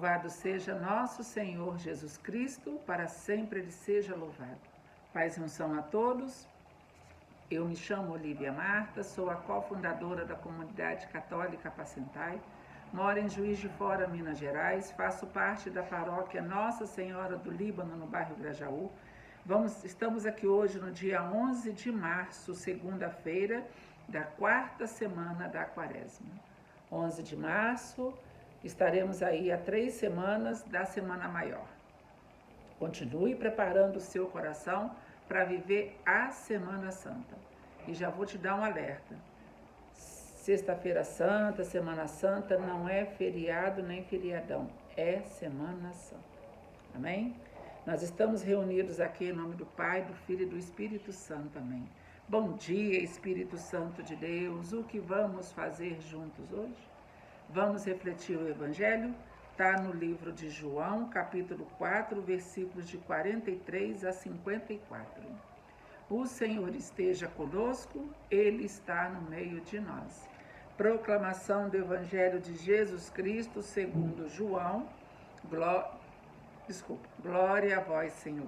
Louvado seja nosso Senhor Jesus Cristo, para sempre Ele seja louvado. Paz e unção a todos. Eu me chamo Olívia Marta, sou a cofundadora da Comunidade Católica Apacentai, moro em Juiz de Fora, Minas Gerais, faço parte da paróquia Nossa Senhora do Líbano, no bairro Grajaú. Estamos aqui hoje no dia 11 de março, segunda-feira, da quarta semana da Quaresma. 11 de março, estaremos aí há 3 semanas da Semana Maior. Continue preparando o seu coração para viver a Semana Santa. E já vou te dar um alerta. Sexta-feira Santa, Semana Santa, não é feriado nem feriadão, é Semana Santa. Amém? Nós estamos reunidos aqui em nome do Pai, do Filho e do Espírito Santo. Amém. Bom dia, Espírito Santo de Deus. O que vamos fazer juntos hoje? Vamos refletir o Evangelho. Está no livro de João, capítulo 4, versículos de 43 a 54. O Senhor esteja conosco, Ele está no meio de nós. Proclamação do Evangelho de Jesus Cristo segundo João. Glória a vós, Senhor.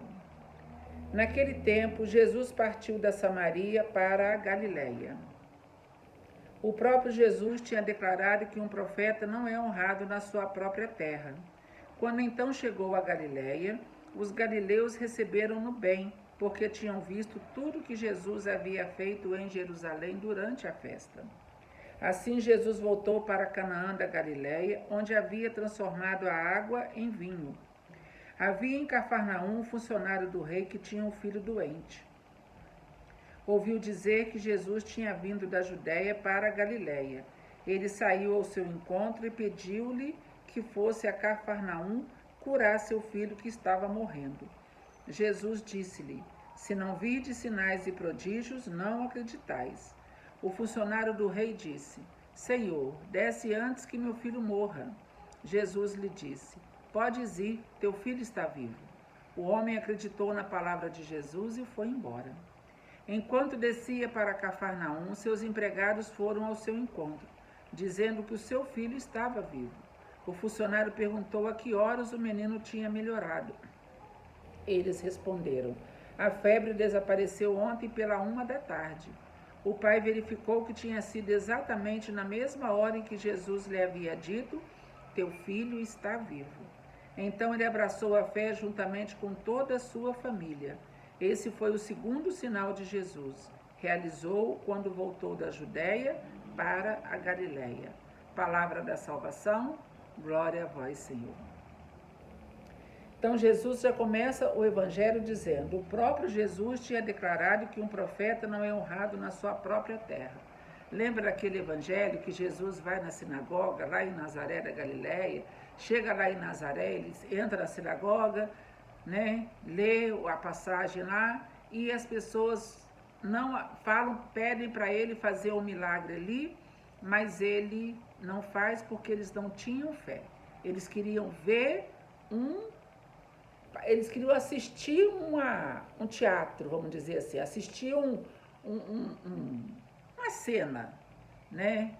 Naquele tempo, Jesus partiu da Samaria para a Galileia. O próprio Jesus tinha declarado que um profeta não é honrado na sua própria terra. Quando então chegou a Galileia, os galileus receberam-no bem, porque tinham visto tudo que Jesus havia feito em Jerusalém durante a festa. Assim Jesus voltou para Canaã da Galileia, onde havia transformado a água em vinho. Havia em Cafarnaum um funcionário do rei que tinha um filho doente. Ouviu dizer que Jesus tinha vindo da Judéia para a Galileia. Ele saiu ao seu encontro e pediu-lhe que fosse a Cafarnaum curar seu filho que estava morrendo. Jesus disse-lhe: se não virdes sinais e prodígios, não acreditais. O funcionário do rei disse: Senhor, desce antes que meu filho morra. Jesus lhe disse: podes ir, teu filho está vivo. O homem acreditou na palavra de Jesus e foi embora. Enquanto descia para Cafarnaum, seus empregados foram ao seu encontro, dizendo que o seu filho estava vivo. O funcionário perguntou a que horas o menino tinha melhorado. Eles responderam: a febre desapareceu ontem pela 1h. O pai verificou que tinha sido exatamente na mesma hora em que Jesus lhe havia dito: teu filho está vivo. Então ele abraçou a fé juntamente com toda a sua família. Esse foi o segundo sinal de Jesus. Realizou quando voltou da Judéia para a Galileia. Palavra da salvação, glória a vós, Senhor. Então Jesus já começa o Evangelho dizendo: o próprio Jesus tinha declarado que um profeta não é honrado na sua própria terra. Lembra daquele Evangelho que Jesus vai na sinagoga, lá em Nazaré da Galileia, chega lá em Nazaré, ele entra na sinagoga, lê a passagem lá e as pessoas não falam, pedem para ele fazer um milagre ali, mas ele não faz porque eles não tinham fé. Eles queriam eles queriam assistir um teatro, vamos dizer assim, assistir uma cena,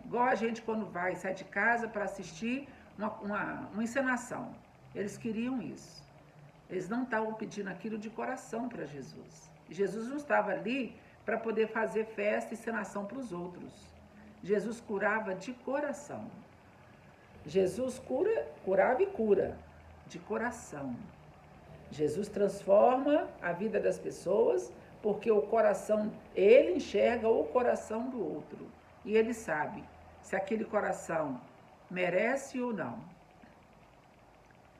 igual a gente quando sai de casa para assistir uma encenação. Eles queriam isso. Eles não estavam pedindo aquilo de coração para Jesus. Jesus não estava ali para poder fazer festa e encenação para os outros. Jesus curava de coração. Jesus curava e cura de coração. Jesus transforma a vida das pessoas porque o coração, ele enxerga o coração do outro. E ele sabe se aquele coração merece ou não.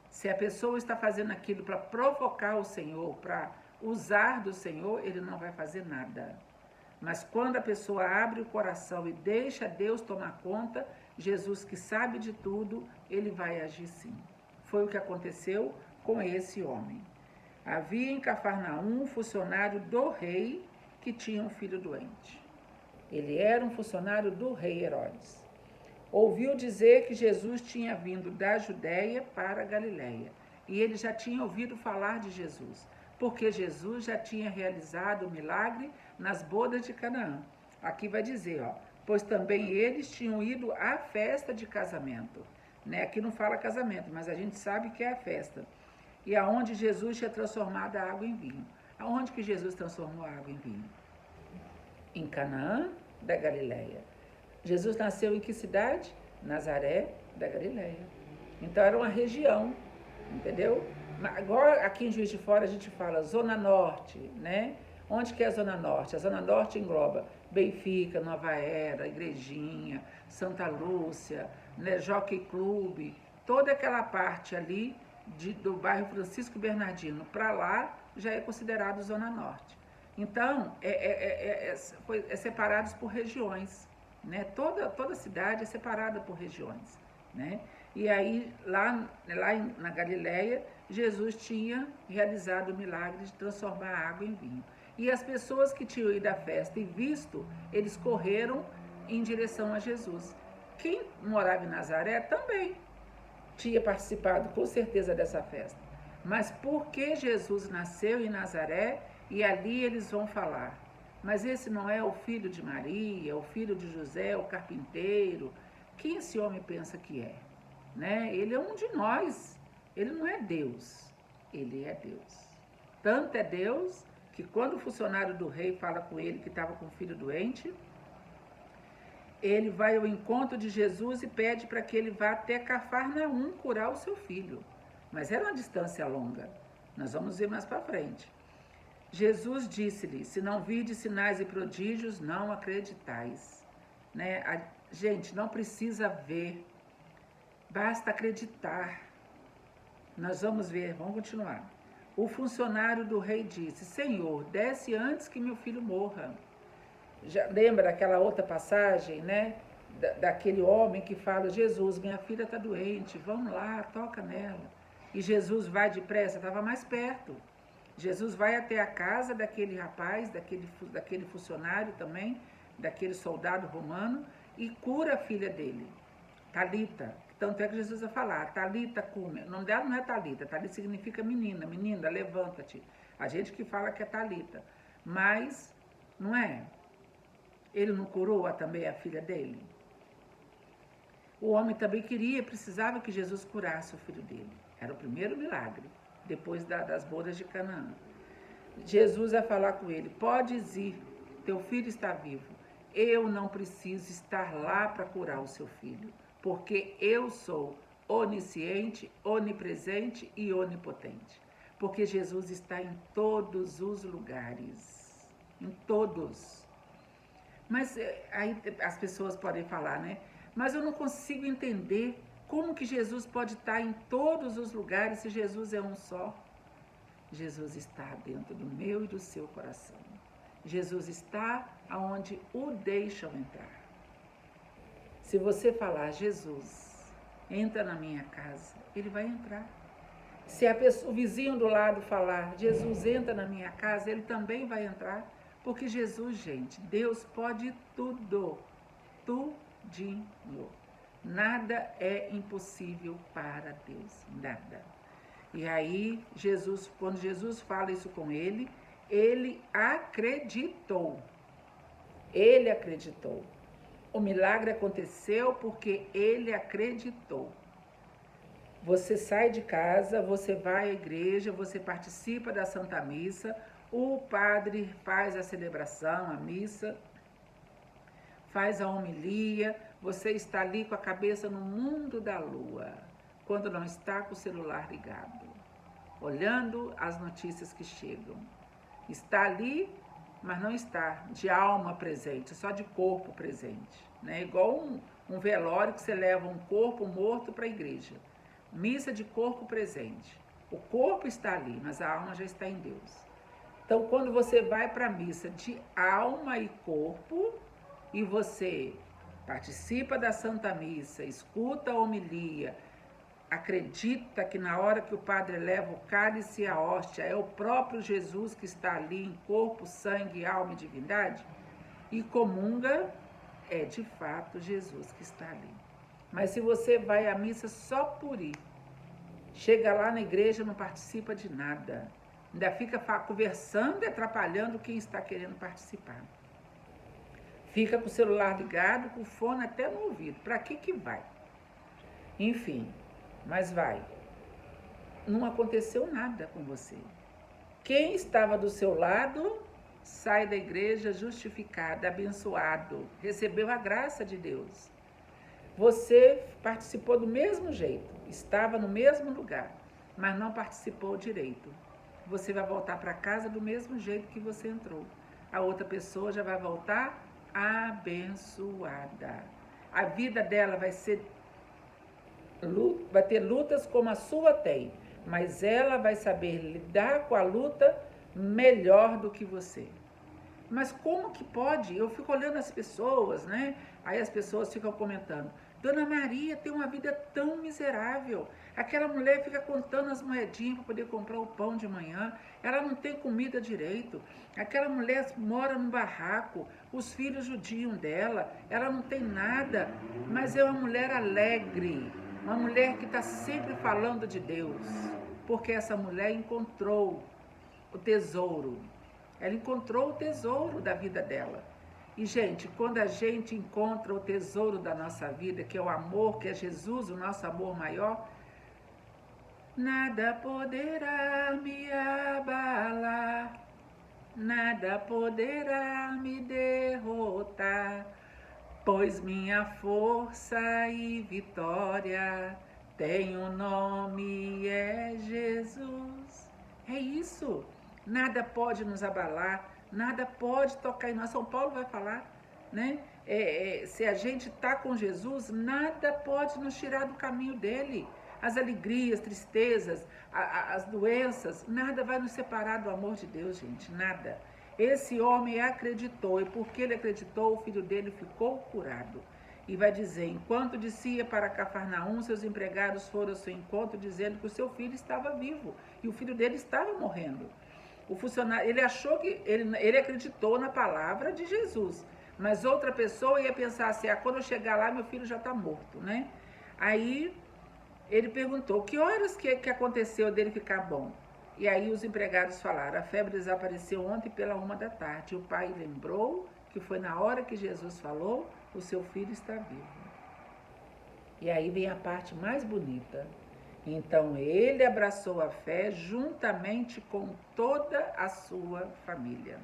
Se a pessoa está fazendo aquilo para provocar o Senhor, para usar do Senhor, ele não vai fazer nada. Mas quando a pessoa abre o coração e deixa Deus tomar conta, Jesus que sabe de tudo, ele vai agir sim. Foi o que aconteceu com esse homem. Havia em Cafarnaum um funcionário do rei que tinha um filho doente. Ele era um funcionário do rei Herodes. Ouviu dizer que Jesus tinha vindo da Judéia para a Galileia. E ele já tinha ouvido falar de Jesus, porque Jesus já tinha realizado o milagre nas bodas de Canaã. Aqui vai dizer, pois também eles tinham ido à festa de casamento. né? Aqui não fala casamento, mas a gente sabe que é a festa. E aonde Jesus tinha transformado a água em vinho. Aonde que Jesus transformou a água em vinho? Em Canaã da Galileia. Jesus nasceu em que cidade? Nazaré da Galileia. Então era uma região, entendeu? Agora aqui em Juiz de Fora a gente fala Zona Norte, né? Onde que é a Zona Norte? A Zona Norte engloba Benfica, Nova Era, Igrejinha, Santa Lúcia, né? Jockey Clube, toda aquela parte ali do bairro Francisco Bernardino para lá já é considerado Zona Norte. Então, é separados por regiões, né? Toda cidade é separada por regiões, né? E aí, lá na Galileia, Jesus tinha realizado o milagre de transformar a água em vinho. E as pessoas que tinham ido à festa e visto, eles correram em direção a Jesus. Quem morava em Nazaré também tinha participado, com certeza, dessa festa. Mas porque Jesus nasceu em Nazaré, e ali eles vão falar, mas esse não é o filho de Maria, o filho de José, o carpinteiro? Quem esse homem pensa que é? Né? Ele é um de nós, ele não é Deus, ele é Deus. Tanto é Deus que quando o funcionário do rei fala com ele que estava com o filho doente, ele vai ao encontro de Jesus e pede para que ele vá até Cafarnaum curar o seu filho. Mas era uma distância longa, nós vamos ver mais para frente. Jesus disse-lhe, se não virdes sinais e prodígios, não acreditais. Né? Gente, não precisa ver, basta acreditar. Nós vamos ver, vamos continuar. O funcionário do rei disse, Senhor, desce antes que meu filho morra. Já lembra daquela outra passagem, né? Daquele homem que fala, Jesus, minha filha está doente, vamos lá, toca nela. E Jesus vai depressa, estava mais perto. Jesus vai até a casa daquele rapaz, daquele funcionário também, daquele soldado romano, e cura a filha dele, Talita. Tanto é que Jesus vai falar, Talita cume. O nome dela não é Talita, Talita significa menina, menina, levanta-te. A gente que fala que é Talita, mas não é. Ele não curou também a filha dele? O homem também precisava que Jesus curasse o filho dele. Era o primeiro milagre, depois das bodas de Canaã. Jesus vai falar com ele, podes ir, teu filho está vivo. Eu não preciso estar lá para curar o seu filho, porque eu sou onisciente, onipresente e onipotente. Porque Jesus está em todos os lugares, em todos. Mas aí as pessoas podem falar, né? Mas eu não consigo entender como que Jesus pode estar em todos os lugares se Jesus é um só. Jesus está dentro do meu e do seu coração. Jesus está aonde o deixam entrar. Se você falar, Jesus, entra na minha casa, ele vai entrar. Se o vizinho do lado falar, Jesus, entra na minha casa, ele também vai entrar. Porque Jesus, gente, Deus pode tudo, tudinho. Nada é impossível para Deus, nada. E aí, quando Jesus fala isso com ele acreditou. Ele acreditou. O milagre aconteceu porque ele acreditou. Você sai de casa, você vai à igreja, você participa da Santa Missa, o padre faz a celebração, a missa, faz a homilia, você está ali com a cabeça no mundo da lua, quando não está com o celular ligado, olhando as notícias que chegam. Está ali, mas não está de alma presente, só de corpo presente. Né? Igual um velório que você leva um corpo morto para a igreja. Missa de corpo presente. O corpo está ali, mas a alma já está em Deus. Então, quando você vai para a missa de alma e corpo, e você participa da Santa Missa, escuta a homilia, acredita que na hora que o padre leva o cálice e a hóstia, é o próprio Jesus que está ali em corpo, sangue, alma e divindade, e comunga, é de fato Jesus que está ali. Mas se você vai à missa só por ir, chega lá na igreja, não participa de nada, ainda fica conversando e atrapalhando quem está querendo participar. Fica com o celular ligado, com o fone até no ouvido. Para que vai? Enfim, mas vai. Não aconteceu nada com você. Quem estava do seu lado sai da igreja justificado, abençoado, recebeu a graça de Deus. Você participou do mesmo jeito, estava no mesmo lugar, mas não participou direito. Você vai voltar para casa do mesmo jeito que você entrou. A outra pessoa já vai voltar abençoada. A vida dela vai ter lutas como a sua tem, mas ela vai saber lidar com a luta melhor do que você. Mas como que pode? Eu fico olhando as pessoas, né? Aí as pessoas ficam comentando: Dona Maria tem uma vida tão miserável. Aquela mulher fica contando as moedinhas para poder comprar o pão de manhã. Ela não tem comida direito. Aquela mulher mora num barraco. Os filhos judiam dela. Ela não tem nada. Mas é uma mulher alegre. Uma mulher que está sempre falando de Deus. Porque essa mulher encontrou o tesouro. Ela encontrou o tesouro da vida dela. E, gente, quando a gente encontra o tesouro da nossa vida, que é o amor, que é Jesus, o nosso amor maior, nada poderá me abalar, nada poderá me derrotar, pois minha força e vitória tem um nome, é Jesus. É isso. Nada pode nos abalar, nada pode tocar em nós. São Paulo vai falar, né? Se a gente está com Jesus, nada pode nos tirar do caminho dele. As alegrias, tristezas, as doenças, nada vai nos separar do amor de Deus, gente, nada. Esse homem acreditou, e porque ele acreditou, o filho dele ficou curado. E vai dizer: enquanto descia para Cafarnaum, seus empregados foram ao seu encontro, dizendo que o seu filho estava vivo, e o filho dele estava morrendo. O funcionário, ele achou que, ele acreditou na palavra de Jesus, mas outra pessoa ia pensar assim: quando eu chegar lá, meu filho já está morto, né? Aí ele perguntou: que horas que aconteceu dele ficar bom? E aí os empregados falaram: a febre desapareceu ontem pela 1 da tarde. E o pai lembrou que foi na hora que Jesus falou: o seu filho está vivo. E aí vem a parte mais bonita. Então ele abraçou a fé juntamente com toda a sua família.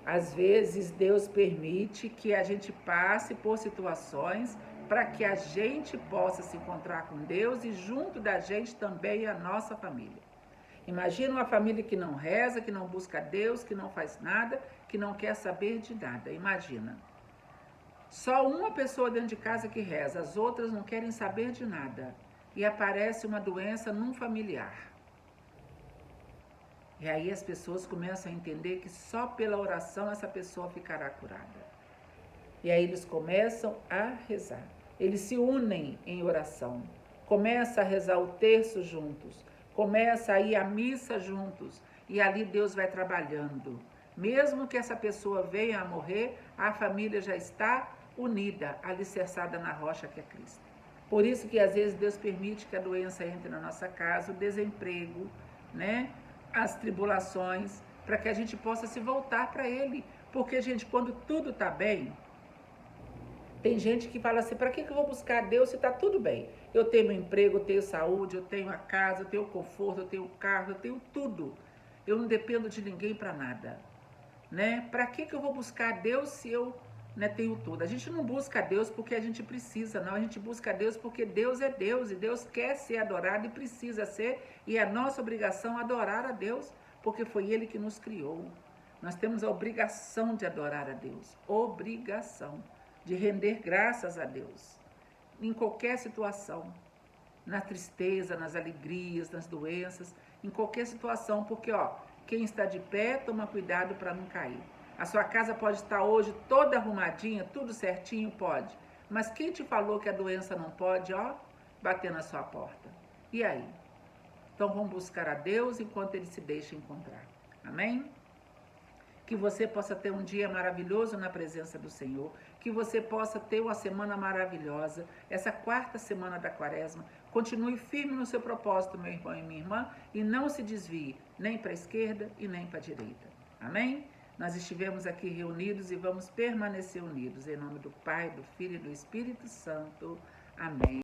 Às vezes Deus permite que a gente passe por situações para que a gente possa se encontrar com Deus e junto da gente também a nossa família. Imagina uma família que não reza, que não busca Deus, que não faz nada, que não quer saber de nada. Imagina. Só uma pessoa dentro de casa que reza, as outras não querem saber de nada. E aparece uma doença num familiar. E aí as pessoas começam a entender que só pela oração essa pessoa ficará curada. E aí eles começam a rezar. Eles se unem em oração. Começam a rezar o terço juntos. Começam a ir à missa juntos. E ali Deus vai trabalhando. Mesmo que essa pessoa venha a morrer, a família já está unida, alicerçada na rocha que é Cristo. Por isso que às vezes Deus permite que a doença entre na nossa casa, o desemprego, né? As tribulações, para que a gente possa se voltar para Ele. Porque, gente, quando tudo está bem, tem gente que fala assim: para que eu vou buscar Deus se está tudo bem? Eu tenho meu emprego, eu tenho saúde, eu tenho a casa, eu tenho conforto, eu tenho carro, eu tenho tudo. Eu não dependo de ninguém para nada, né? Para que eu vou buscar Deus se eu, né, tenho tudo? A gente não busca Deus porque a gente precisa, não. A gente busca Deus porque Deus é Deus e Deus quer ser adorado e precisa ser. E é nossa obrigação adorar a Deus, porque foi Ele que nos criou. Nós temos a obrigação de adorar a Deus. Obrigação de render graças a Deus. Em qualquer situação. Na tristeza, nas alegrias, nas doenças. Em qualquer situação. Porque, quem está de pé, toma cuidado para não cair. A sua casa pode estar hoje toda arrumadinha, tudo certinho, pode. Mas quem te falou que a doença não pode, bater na sua porta? E aí? Então vamos buscar a Deus enquanto Ele se deixa encontrar. Amém? Que você possa ter um dia maravilhoso na presença do Senhor. Que você possa ter uma semana maravilhosa. Essa 4ª semana da Quaresma. Continue firme no seu propósito, meu irmão e minha irmã. E não se desvie nem para a esquerda e nem para a direita. Amém? Nós estivemos aqui reunidos e vamos permanecer unidos. Em nome do Pai, do Filho e do Espírito Santo. Amém.